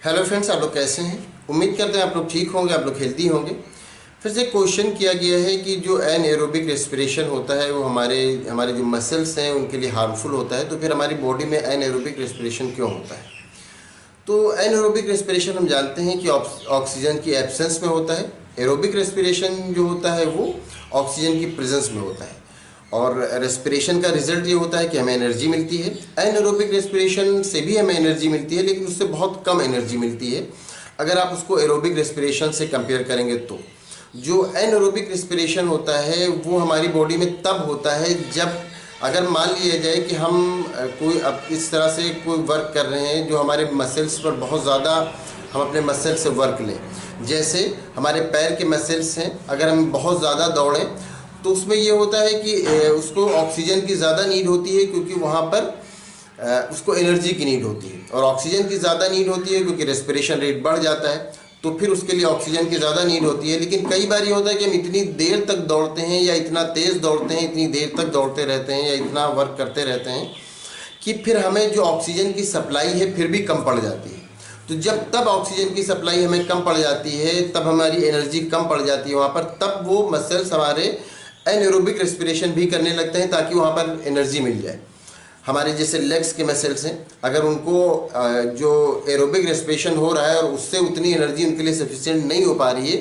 Hello friends, आप लोग कैसे हैं? उम्मीद करते हैं आप लोग ठीक होंगे, आप लोग हेल्दी होंगे। फिर से क्वेश्चन किया गया है कि जो एनएरोबिक रेस्पिरेशन होता है वो हमारे हमारे जो मसल्स हैं उनके लिए हार्मफुल होता है, तो फिर हमारी बॉडी में एनएरोबिक रेस्पिरेशन क्यों होता है? तो एनएरोबिक रेस्पिरेशन हम जानते हैं कि ऑक्सीजन की एब्सेंस में होता है। एरोबिक रेस्पिरेशन जो होता है वो ऑक्सीजन की प्रेजेंस में होता है, और रेस्पिरेशन का रिजल्ट ये होता है कि हमें एनर्जी मिलती है। एनएरोबिक रेस्पिरेशन से भी हमें एनर्जी मिलती है, लेकिन उससे बहुत कम एनर्जी मिलती है अगर आप उसको एरोबिक रेस्पिरेशन से कंपेयर करेंगे। तो जो एनएरोबिक रेस्पिरेशन होता है वो हमारी बॉडी में तब होता है जब अगर मान लिया जाए कि हम कोई अब इस तरह से कोई वर्क कर रहे हैं जो हमारे मसल्स पर बहुत ज़्यादा, हम अपने मसल से वर्क लें। जैसे हमारे पैर के मसल्स हैं, अगर हम बहुत ज़्यादा दौड़ें तो उसमें ये होता है कि उसको ऑक्सीजन की ज़्यादा नीड होती है, क्योंकि वहाँ पर उसको एनर्जी की नीड होती है। और ऑक्सीजन की ज़्यादा नीड होती है क्योंकि रेस्पिरेशन रेट बढ़ जाता है, तो फिर उसके लिए ऑक्सीजन की ज़्यादा नीड होती है। लेकिन कई बार ये होता है कि हम इतनी देर तक दौड़ते हैं या इतना तेज़ दौड़ते हैं, इतनी देर तक दौड़ते रहते हैं या इतना वर्क करते रहते हैं कि फिर हमें जो ऑक्सीजन की सप्लाई है फिर भी कम पड़ जाती है। तो जब तब ऑक्सीजन की सप्लाई हमें कम पड़ जाती है, तब हमारी एनर्जी कम पड़ जाती है वहाँ पर, तब वो मसल्स हमारे एनएरोबिक रेस्पिरेशन भी करने लगते हैं ताकि वहाँ पर एनर्जी मिल जाए। हमारे जैसे लेग्स के मसल्स हैं, अगर उनको जो एरोबिक रेस्पिरेशन हो रहा है और उससे उतनी एनर्जी उनके लिए सफिशिएंट नहीं हो पा रही है,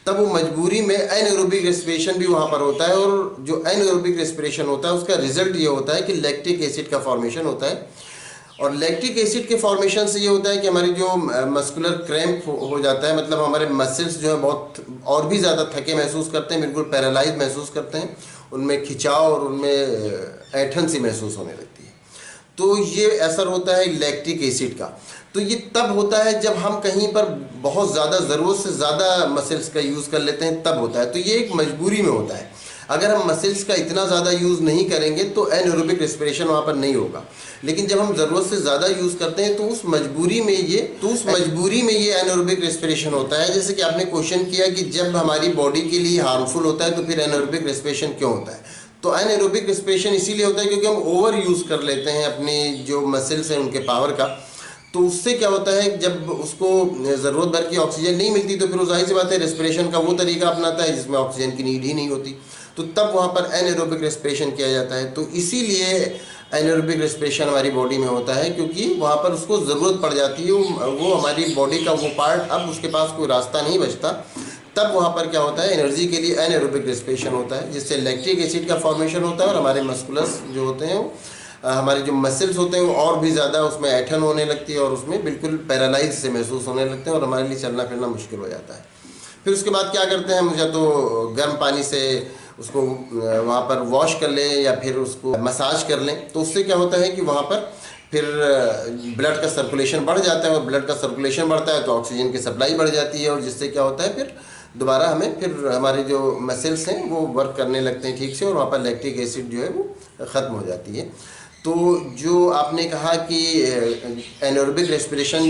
तब वो मजबूरी में एनएरोबिक रेस्पिरेशन भी वहाँ पर होता है। और जो एनएरोबिक रेस्पिरेशन होता है उसका रिजल्ट ये होता है कि लैक्टिक एसिड का फॉर्मेशन होता है। और लैक्टिक एसिड के फॉर्मेशन से ये होता है कि हमारी जो मस्कुलर क्रैम्प हो जाता है, मतलब हमारे मसल्स जो है बहुत और भी ज़्यादा थके महसूस करते हैं, बिल्कुल पैरालाइज महसूस करते हैं, उनमें खिंचाव और उनमें ऐंठन सी महसूस होने लगती है। तो ये असर होता है लैक्टिक एसिड का। तो ये तब होता है जब हम कहीं पर बहुत ज़्यादा ज़रूरत से ज़्यादा मसल्स का यूज़ कर लेते हैं, तब होता है। तो ये एक मजबूरी में होता है। अगर हम मसल्स का इतना ज़्यादा यूज़ नहीं करेंगे तो एनएरोबिक रेस्पिरेशन वहाँ पर नहीं होगा। लेकिन जब हम ज़रूरत से ज़्यादा यूज़ करते हैं तो उस मजबूरी में ये एनएरोबिक रेस्पिरेशन होता है। जैसे कि आपने क्वेश्चन किया कि जब हमारी बॉडी के लिए हार्मफुल होता है तो फिर एनएरोबिक रेस्पिरेशन क्यों होता है? तो एनएरोबिक रेस्पिरेशन इसीलिए होता है क्योंकि हम ओवर यूज़ कर लेते हैं अपने जो मसल्स हैं उनके पावर का। तो उससे क्या होता है, जब उसको ज़रूरत भर की ऑक्सीजन नहीं मिलती तो फिर वो जाहिर सी बात है रेस्पिरेशन का वो तरीका अपनाता है जिसमें ऑक्सीजन की नीड ही नहीं होती, तो तब वहाँ पर एनएरोबिक रेस्पिरेशन किया जाता है। तो इसीलिए एनएरोबिक रेस्पिरेशन हमारी बॉडी में होता है, क्योंकि वहाँ पर उसको ज़रूरत पड़ जाती है, वो हमारी बॉडी का वो पार्ट, अब उसके पास कोई रास्ता नहीं बचता, तब वहाँ पर क्या होता है, एनर्जी के लिए एनएरोबिक रेस्पिरेशन होता है, जिससे लैक्टिक एसिड का फॉर्मेशन होता है और हमारे मस्कुलस जो होते हैं हमारे जो मसल्स होते हैं वो और भी ज़्यादा उसमें ऐंठन होने लगती है और उसमें बिल्कुल पैरालाइज से महसूस होने लगते हैं और हमारे लिए चलना फिरना मुश्किल हो जाता है। फिर उसके बाद क्या करते हैं, मुझे तो गर्म पानी से उसको वहाँ पर वॉश कर लें या फिर उसको मसाज कर लें, तो उससे क्या होता है कि वहाँ पर फिर ब्लड का सर्कुलेशन बढ़ जाता है, और ब्लड का सर्कुलेशन बढ़ता है तो ऑक्सीजन की सप्लाई बढ़ जाती है, और जिससे क्या होता है फिर दोबारा हमें फिर हमारे जो मसल्स हैं वो वर्क करने लगते हैं ठीक से, और वहाँ पर लैक्टिक एसिड जो है वो ख़त्म हो जाती है। तो जो आपने कहा कि एनएरोबिक रेस्पिरेशन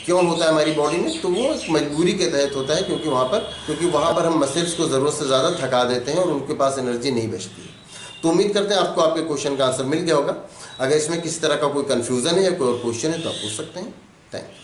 क्यों होता है हमारी बॉडी में, तो वो एक मजबूरी के तहत होता है, क्योंकि वहाँ पर हम मसल्स को ज़रूरत से ज़्यादा थका देते हैं और उनके पास एनर्जी नहीं बचती है। तो उम्मीद करते हैं आपको आपके क्वेश्चन का आंसर मिल गया होगा। अगर इसमें किसी तरह का कोई कन्फ्यूज़न है या कोई और क्वेश्चन है तो आप पूछ सकते हैं। Thank you.